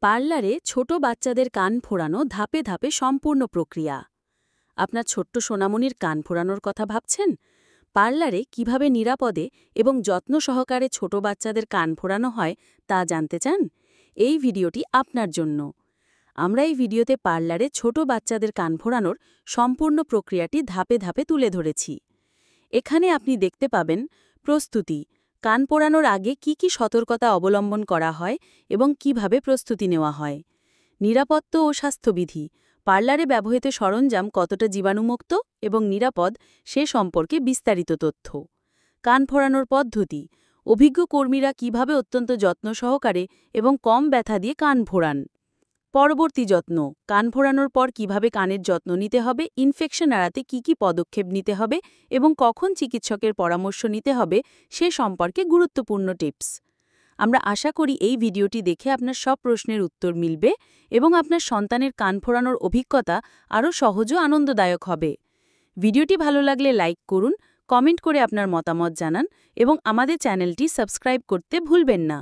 পার্লারে ছোট বাচ্চাদের কান ফোড়ানো ধাপে ধাপে সম্পূর্ণ প্রক্রিয়া। আপনার ছোট্ট সোনামণির কান ফোড়ানোর কথা ভাবছেন? পার্লারে কিভাবে নিরাপদে এবং যত্ন সহকারে ছোট বাচ্চাদের কান ফোড়ানো হয় তা জানতে চান? এই ভিডিওটি আপনার জন্য। আমরা এই ভিডিওতে পার্লারে ছোট বাচ্চাদের কান ফোড়ানোর সম্পূর্ণ প্রক্রিয়াটি ধাপে ধাপে তুলে ধরেছি। এখানে আপনি দেখতে পাবেন প্রস্তুতি, কান পোড়ানোর আগে কি কি সতর্কতা অবলম্বন করা হয় এবং কিভাবে প্রস্তুতি নেওয়া হয়, নিরাপত্তা ও স্বাস্থ্যবিধি, পার্লারে ব্যবহৃত সরঞ্জাম কতটা জীবাণুমুক্ত এবং নিরাপদ সে সম্পর্কে বিস্তারিত তথ্য, কান ফোড়ানোর পদ্ধতি, অভিজ্ঞ কর্মীরা কিভাবে অত্যন্ত যত্ন সহকারে এবং কম ব্যথা দিয়ে কান ফোড়ান, পরবর্তী যত্ন, কান ফোড়ানোর পর কিভাবে কানের যত্ন নিতে হবে, ইনফেকশন এড়াতে কি কি পদক্ষেপ নিতে হবে এবং কখন চিকিৎসকের পরামর্শ নিতে হবে সে সম্পর্কে গুরুত্বপূর্ণ টিপস। আমরা আশা করি এই ভিডিওটি দেখে আপনার সব প্রশ্নের উত্তর মিলবে এবং আপনার সন্তানের কান ফোড়ানোর অভিজ্ঞতা আরও সহজ ও আনন্দদায়ক হবে। ভিডিওটি ভালো লাগলে লাইক করুন, কমেন্ট করে আপনার মতামত জানান এবং আমাদের চ্যানেলটি সাবস্ক্রাইব করতে ভুলবেন না।